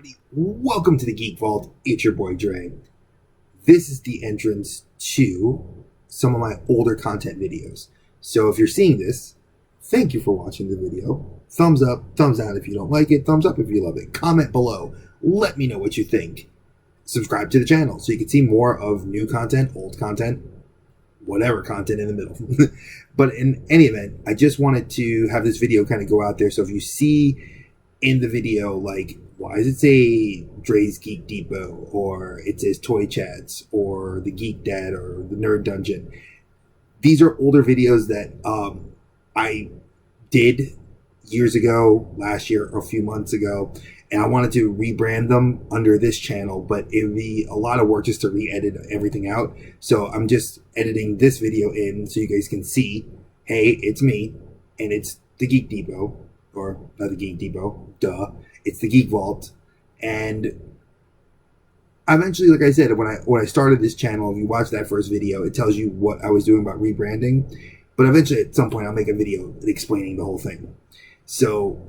everybody, welcome to the Geek Vault. It's your boy Dre. This is the entrance to some of my older content videos. So if you're seeing this, thank you for watching the video. Thumbs up, thumbs down if you don't like it, thumbs up if you love it. Comment below. Let me know what you think. Subscribe to the channel so you can see more of new content, old content, whatever content in the middle. But in any event, I just wanted to have this video kind of go out there. So if you see in the video, like, why does it say Dre's Geek Depot, or it says Toy Chats, or the Geek Dad, or the Nerd Dungeon? These are older videos that I did years ago, last year, or a few months ago, and I wanted to rebrand them under this channel, but it would be a lot of work just to re-edit everything out. So I'm just editing this video in so you guys can see, hey, it's me, and it's the Geek Depot, or not the Geek Depot, duh. It's the Geek Vault. And eventually, like I said, when I started this channel, if you watch that first video, it tells you what I was doing about rebranding. But eventually, at some point, I'll make a video explaining the whole thing. So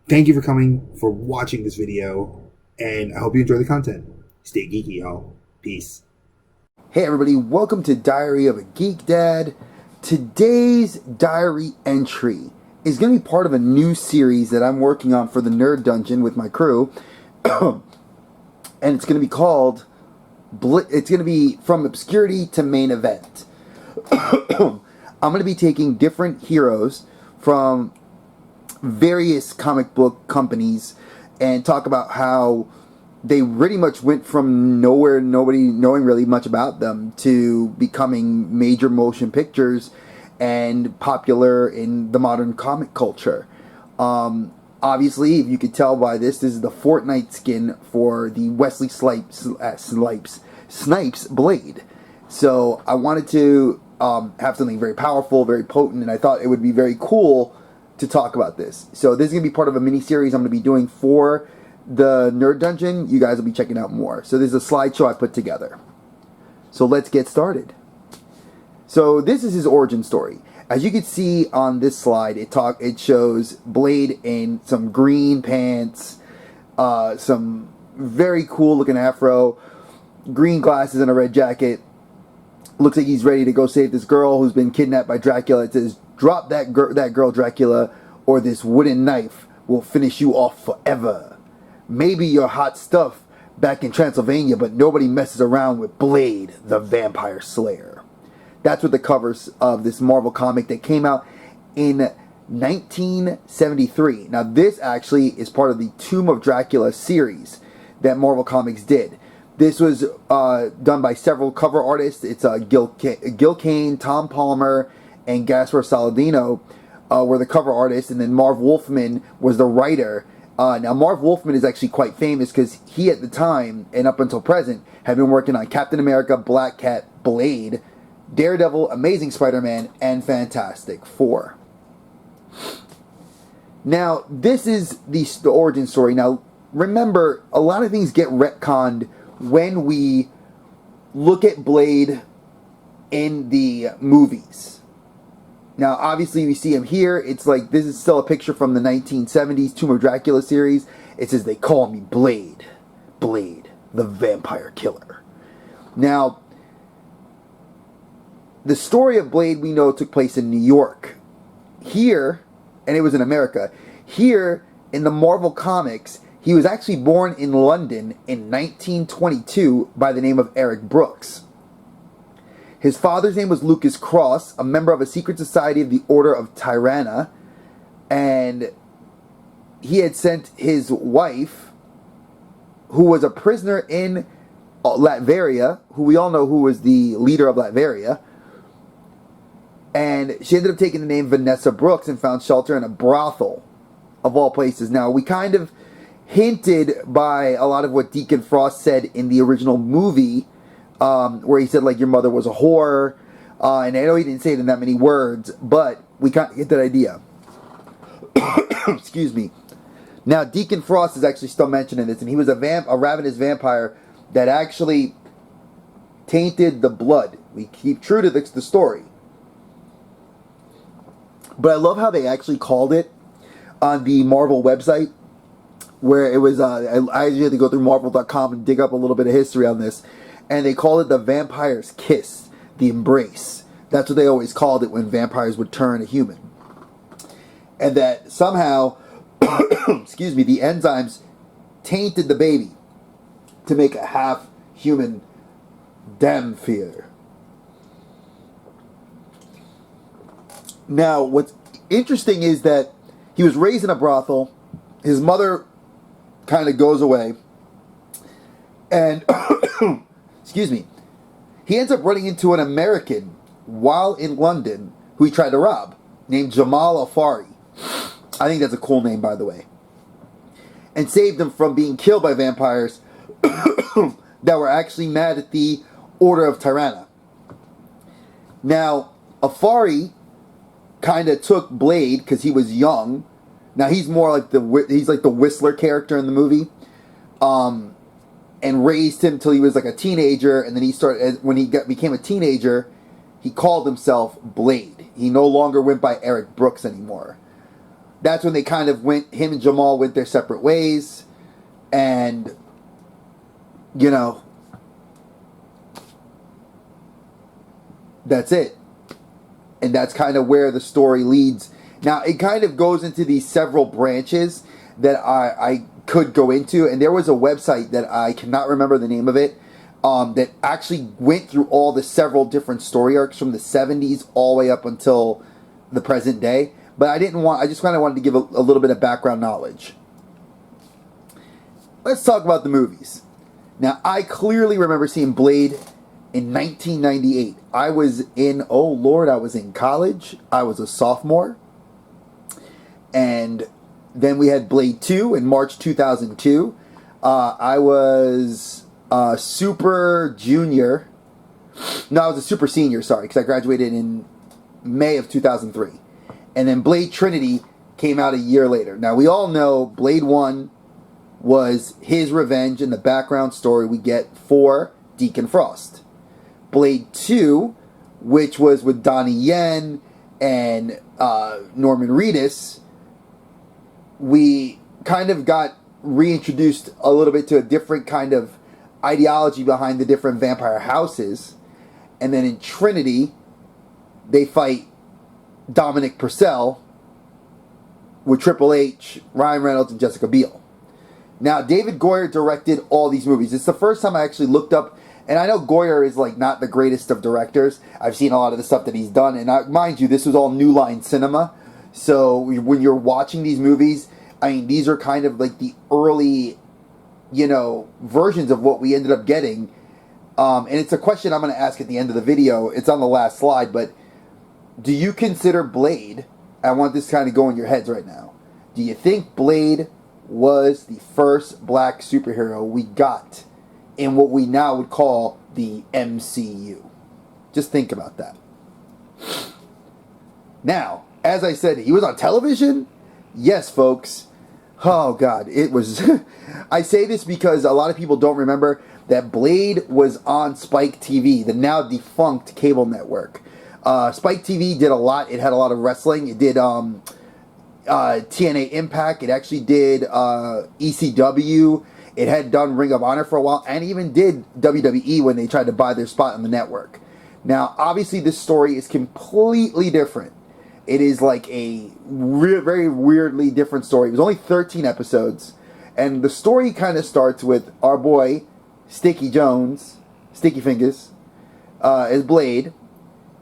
thank you for coming, for watching this video, and I hope you enjoy the content. Stay geeky, y'all. Peace. Hey everybody, welcome to Diary of a Geek Dad. Today's diary entry is going to be part of a new series that I'm working on for the Nerd Dungeon with my crew. And it's going to be called, it's going to be From Obscurity to Main Event. I'm going to be taking different heroes from various comic book companies and talk about how they pretty much went from nowhere, nobody knowing really much about them, to becoming major motion pictures and popular in the modern comic culture. Obviously, if you could tell by this is the Fortnite skin for the Wesley Snipes Blade. So I wanted to have something very powerful, very potent, and I thought it would be very cool to talk about this. So this is going to be part of a mini-series I'm going to be doing for the Nerd Dungeon. You guys will be checking out more. So this is a slideshow I put together. So let's get started. So this is his origin story. As you can see on this slide, it shows Blade in some green pants, some very cool looking afro, green glasses, and a red jacket. Looks like he's ready to go save this girl who's been kidnapped by Dracula. It says, "Drop that girl, Dracula, or this wooden knife will finish you off forever. Maybe you're hot stuff back in Transylvania, but nobody messes around with Blade, the Vampire Slayer." That's what the covers of this Marvel comic that came out in 1973. Now, this actually is part of the Tomb of Dracula series that Marvel Comics did. This was done by several cover artists. It's Gil Kane, Tom Palmer, and Gaspar Saladino were the cover artists, and then Marv Wolfman was the writer. Now, Marv Wolfman is actually quite famous because he, at the time, and up until present, had been working on Captain America, Black Cat, Blade, Daredevil, Amazing Spider-Man, and Fantastic Four. Now, this is the origin story. Now, remember, a lot of things get retconned when we look at Blade in the movies. Now, obviously, we see him here. It's like, this is still a picture from the 1970s Tomb of Dracula series. It says, "They call me Blade. Blade, the vampire killer." Now, the story of Blade, we know, took place in New York. Here, and it was in America, here in the Marvel Comics, he was actually born in London in 1922 by the name of Eric Brooks. His father's name was Lucas Cross, a member of a secret society of the Order of Tirana, and he had sent his wife, who was a prisoner in Latveria, who we all know who was the leader of Latveria, and she ended up taking the name Vanessa Brooks and found shelter in a brothel, of all places. Now, we kind of hinted by a lot of what Deacon Frost said in the original movie, where he said, like, your mother was a whore, and I know he didn't say it in that many words, but we kind of get that idea. Excuse me. Now, Deacon Frost is actually still mentioning this, and he was a ravenous vampire that actually tainted the blood. We keep true to the story. But I love how they actually called it on the Marvel website where it was, I usually had to go through Marvel.com and dig up a little bit of history on this, and they called it the vampire's kiss, the embrace. That's what they always called it when vampires would turn a human. And that somehow, excuse me, the enzymes tainted the baby to make a half-human Damphir. Now, what's interesting is that he was raised in a brothel. His mother kind of goes away. And, excuse me, he ends up running into an American while in London who he tried to rob, named Jamal Afari. I think that's a cool name, by the way. And saved him from being killed by vampires that were actually mad at the Order of Tirana. Now, Afari kind of took Blade because he was young. Now he's more like the Whistler character in the movie, and raised him till he was like a teenager. And then when he became a teenager, he called himself Blade. He no longer went by Eric Brooks anymore. That's when they kind of him and Jamal went their separate ways, and that's it. And that's kind of where the story leads. Now, it kind of goes into these several branches that I could go into. And there was a website that I cannot remember the name of it, that actually went through all the several different story arcs from the 70s all the way up until the present day. But I just kind of wanted to give a little bit of background knowledge. Let's talk about the movies. Now, I clearly remember seeing Blade in 1998. I was in college. I was a sophomore. And then we had Blade 2 in March 2002. I was a super junior. No, I was a super senior, sorry, because I graduated in May of 2003. And then Blade Trinity came out a year later. Now, we all know Blade 1 was his revenge in the background story we get for Deacon Frost. Blade 2, which was with Donnie Yen and Norman Reedus, we kind of got reintroduced a little bit to a different kind of ideology behind the different vampire houses. And then in Trinity, they fight Dominic Purcell with Triple H, Ryan Reynolds, and Jessica Biel. Now, David Goyer directed all these movies. It's the first time I actually looked up, and I know Goyer is like not the greatest of directors. I've seen a lot of the stuff that he's done, and mind you, this was all New Line Cinema. So when you're watching these movies, I mean, these are kind of like the early, versions of what we ended up getting. And it's a question I'm going to ask at the end of the video. It's on the last slide, but do you consider Blade, I want this kind of go in your heads right now, do you think Blade was the first black superhero we got in what we now would call the MCU? Just think about that. Now, as I said, he was on television? Yes, folks. Oh, God. It was... I say this because a lot of people don't remember that Blade was on Spike TV, the now defunct cable network. Spike TV did a lot. It had a lot of wrestling. It did TNA Impact. It actually did ECW. It had done Ring of Honor for a while, and even did WWE when they tried to buy their spot on the network. Now, obviously, this story is completely different. It is like a very weirdly different story. It was only 13 episodes, and the story kind of starts with our boy, Sticky Fingers, as Blade,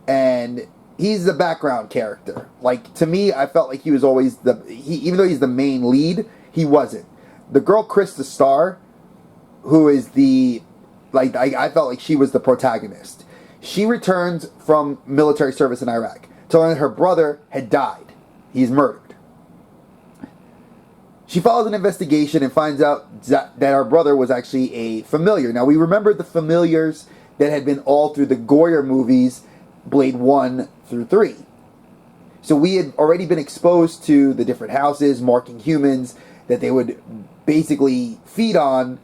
and he's the background character. Like, to me, I felt like he was always even though he's the main lead, he wasn't. The girl Chris the Star, who is I felt like she was the protagonist. She returns from military service in Iraq to learn that her brother had died. He's murdered. She follows an investigation and finds out that her brother was actually a familiar. Now, we remember the familiars that had been all through the Goyer movies, Blade 1 through 3. So we had already been exposed to the different houses, marking humans, that they would basically feed on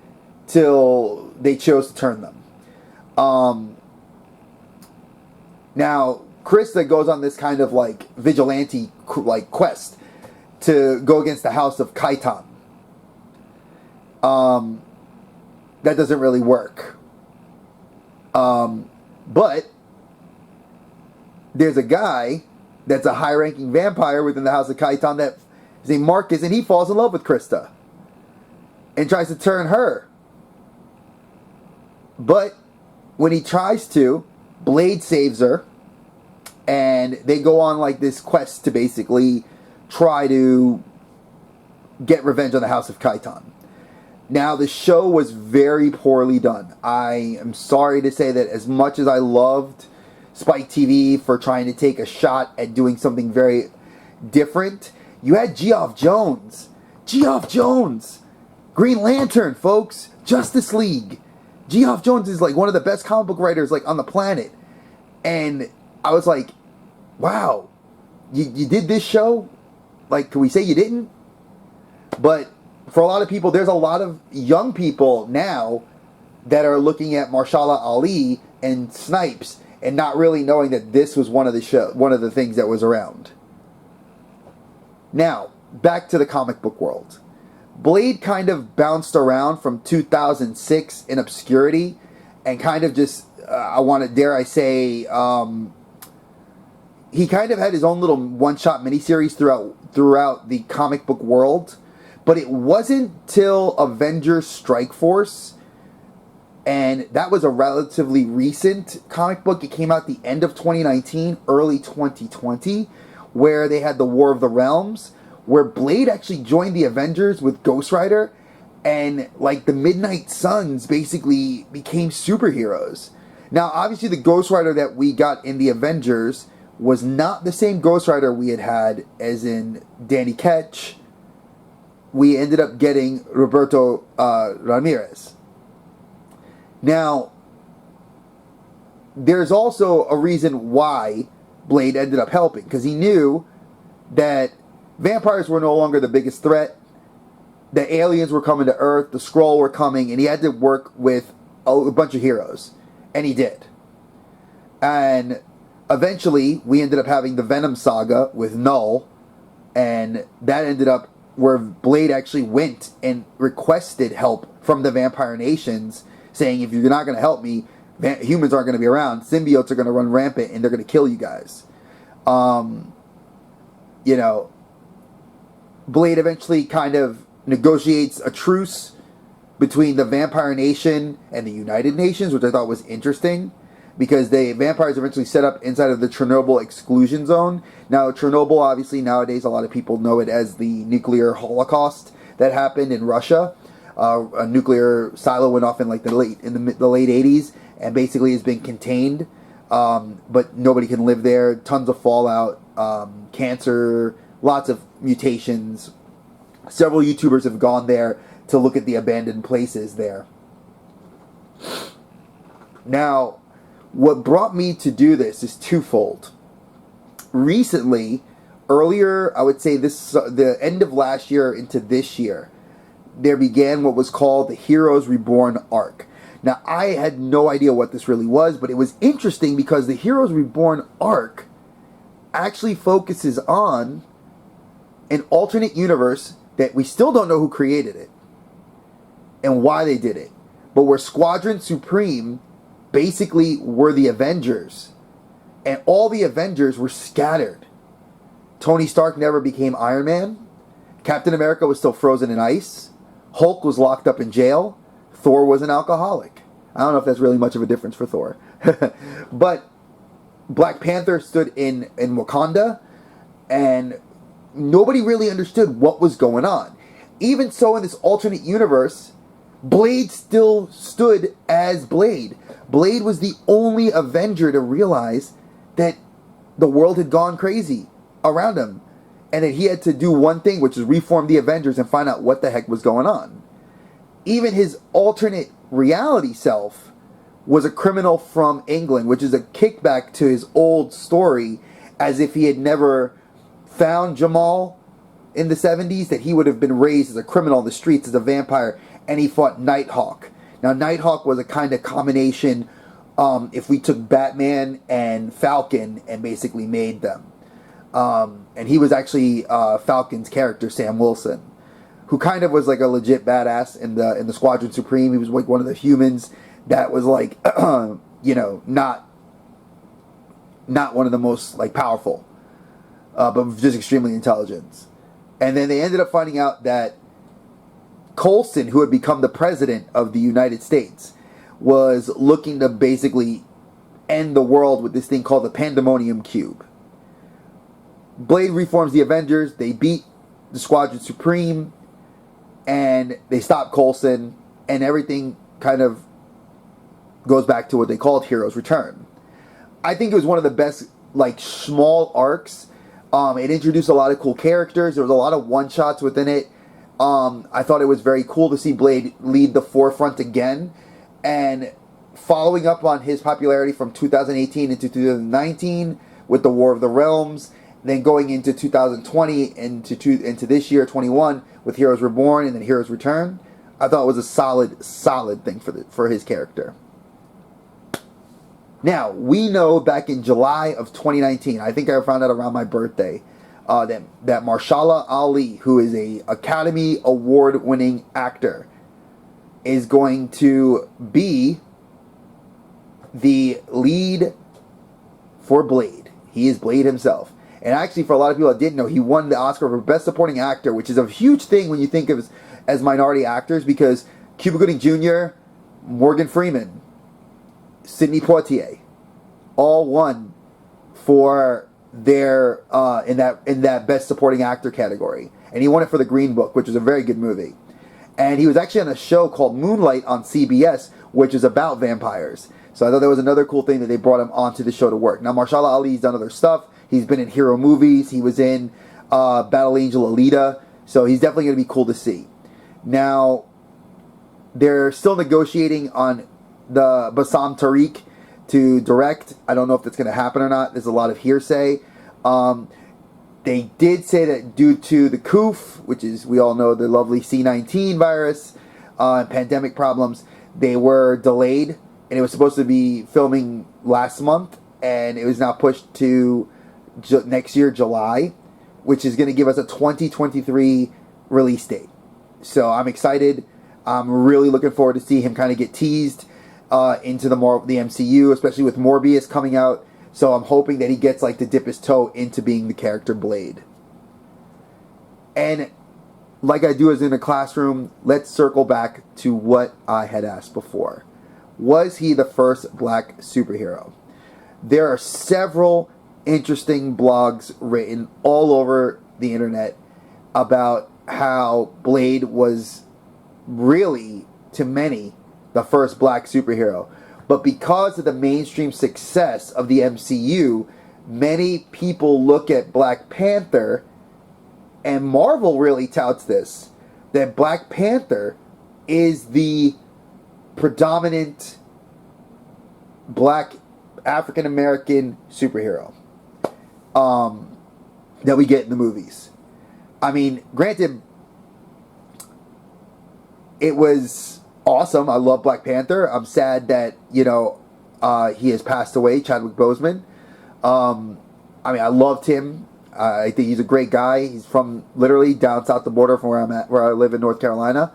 till they chose to turn them. Now, Krista goes on this kind of vigilante quest to go against the house of Kaitan. that doesn't really work. But there's a guy that's a high-ranking vampire within the House of Kaitan that is named Marcus, and he falls in love with Krista and tries to turn her. But when he tries to, Blade saves her, and they go on like this quest to basically try to get revenge on the House of Kaitan. Now, the show was very poorly done. I am sorry to say that as much as I loved Spike TV for trying to take a shot at doing something very different, you had Geoff Jones. Geoff Jones! Green Lantern, folks! Justice League! Geoff Jones is like one of the best comic book writers like on the planet. And I was like, wow, you did this show? Like, can we say you didn't? But for a lot of people, there's a lot of young people now that are looking at Marshala Ali and Snipes and not really knowing that this was one of the things that was around. Now, back to the comic book world. Blade kind of bounced around from 2006 in obscurity and kind of just, dare I say, he kind of had his own little one-shot miniseries throughout the comic book world. But it wasn't till Avengers Strike Force, and that was a relatively recent comic book. It came out the end of 2019, early 2020, where they had the War of the Realms, where Blade actually joined the Avengers with Ghost Rider, and like the Midnight Suns basically became superheroes. Now, obviously, the Ghost Rider that we got in the Avengers was not the same Ghost Rider we had as in Danny Ketch. We ended up getting Roberto Ramirez. Now, there's also a reason why Blade ended up helping, because he knew that vampires were no longer the biggest threat, the aliens were coming to Earth, the Skrull were coming, and he had to work with a bunch of heroes. And he did. And eventually, we ended up having the Venom saga with Null, and that ended up where Blade actually went and requested help from the vampire nations, saying, if you're not going to help me, humans aren't going to be around, symbiotes are going to run rampant, and they're going to kill you guys. Blade eventually kind of negotiates a truce between the vampire nation and the United Nations, which I thought was interesting, because the vampires eventually set up inside of the Chernobyl exclusion zone. Now, Chernobyl, obviously, nowadays, a lot of people know it as the nuclear holocaust that happened in Russia. A nuclear silo went off in like the late 80s, and basically has been contained, but nobody can live there. Tons of fallout, cancer, lots of mutations. Several YouTubers have gone there to look at the abandoned places there. Now, what brought me to do this is twofold. Recently, earlier, I would say the end of last year into this year, there began what was called the Heroes Reborn arc. Now, I had no idea what this really was, but it was interesting because the Heroes Reborn arc actually focuses on an alternate universe that we still don't know who created it and why they did it, but where Squadron Supreme basically were the Avengers, and all the Avengers were scattered. Tony Stark never became Iron Man. Captain America was still frozen in ice. Hulk was locked up in jail. Thor was an alcoholic. I don't know if that's really much of a difference for Thor. But Black Panther stood in Wakanda, and nobody really understood what was going on. Even so, in this alternate universe, Blade still stood as Blade. Blade was the only Avenger to realize that the world had gone crazy around him, and that he had to do one thing, which is reform the Avengers and find out what the heck was going on. Even his alternate reality self was a criminal from England, which is a kickback to his old story, as if he had never found Jamal in the 70s, that he would have been raised as a criminal on the streets as a vampire, and he fought Nighthawk. Now, Nighthawk was a kind of combination, if we took Batman and Falcon and basically made them. And he was actually Falcon's character, Sam Wilson, who kind of was like a legit badass in the Squadron Supreme. He was like one of the humans that was like, you know, not one of the most like powerful, but just extremely intelligent. And then they ended up finding out that Coulson, who had become the president of the United States, was looking to basically end the world with this thing called the Pandemonium Cube. Blade reforms the Avengers. They beat the Squadron Supreme, and they stop Coulson, and everything kind of goes back to what they called Heroes Return. I think it was one of the best, like, small arcs. It introduced a lot of cool characters. There was a lot of one-shots within it. I thought it was very cool to see Blade lead the forefront again, and following up on his popularity from 2018 into 2019 with the War of the Realms, then going into 2020 into this year 21 with Heroes Reborn and then Heroes Return. I thought it was a solid thing for his character. Now, we know back in July of 2019, I think I found out around my birthday, that Mahershala Ali, who is a Academy Award-winning actor, is going to be the lead for Blade. He is Blade himself. And actually, for a lot of people that didn't know, he won the Oscar for Best Supporting Actor, which is a huge thing when you think of as minority actors, because Cuba Gooding Jr., Morgan Freeman, Sidney Poitier, all won for their in that Best Supporting Actor category, and he won it for The Green Book, which is a very good movie. And he was actually on a show called Moonlight on CBS, which is about vampires. So I thought that was another cool thing that they brought him onto the show to work. Now, Mahershala Ali's done other stuff. He's been in hero movies. He was in Battle Angel Alita. So he's definitely going to be cool to see. Now, they're still negotiating on the Bassam Tariq to direct. I don't know if that's going to happen or not. There's a lot of hearsay. They did say that due to the COOF, which is, we all know, the lovely C-19 virus, and pandemic problems, they were delayed. And it was supposed to be filming last month, and it was now pushed to next year, July, which is going to give us a 2023 release date. So I'm excited. I'm really looking forward to see him kind of get teased into the MCU, especially with Morbius coming out. So I'm hoping that he gets like to dip his toe into being the character Blade. And like I do as in a classroom, let's circle back to what I had asked before. Was he the first black superhero? There are several interesting blogs written all over the internet about how Blade was really, to many, the first black superhero. But because of the mainstream success of the MCU, many people look at Black Panther, and Marvel really touts this, that Black Panther is the predominant black African-American superhero that we get in the movies. I mean, granted, it was awesome. I love Black Panther. I'm sad that, you know, he has passed away, Chadwick Boseman. I mean, I loved him. I think he's a great guy. He's from literally down south the border from where I'm at, where I live in North Carolina.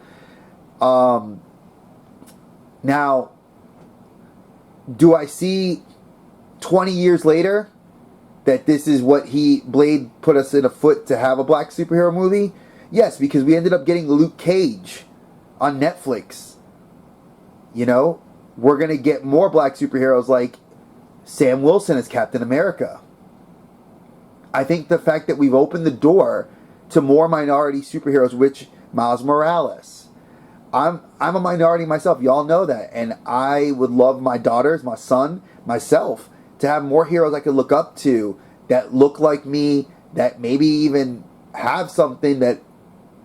Now, do I see 20 years later that this is what Blade put us in a foot to have a black superhero movie? Yes, because we ended up getting Luke Cage on Netflix. You know, we're going to get more black superheroes like Sam Wilson as Captain America. I think the fact that we've opened the door to more minority superheroes, which Miles Morales. I'm a minority myself. Y'all know that. And I would love my daughters, my son, myself, to have more heroes I could look up to that look like me, that maybe even have something that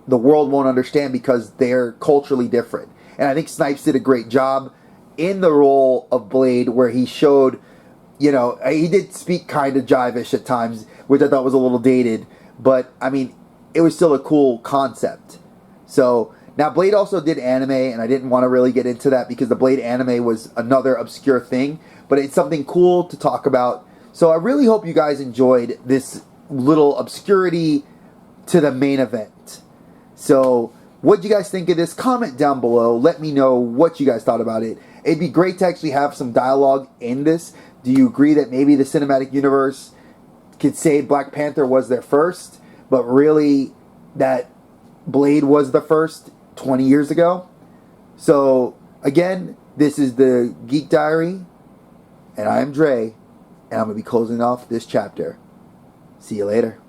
the world won't understand because they're culturally different. And I think Snipes did a great job in the role of Blade, where he showed, you know, he did speak kind of jive-ish at times, which I thought was a little dated. But, I mean, it was still a cool concept. So, now Blade also did anime, and I didn't want to really get into that because the Blade anime was another obscure thing. But it's something cool to talk about. So I really hope you guys enjoyed this little obscurity to the main event. So What you guys think of this? Comment down below. Let me know what you guys thought about it. It'd be great to actually have some dialogue in this. Do you agree that maybe the cinematic universe could say Black Panther was their first, but really that Blade was the first 20 years ago? So, again, this is the Geek Diary, and I am Dre, and I'm going to be closing off this chapter. See you later.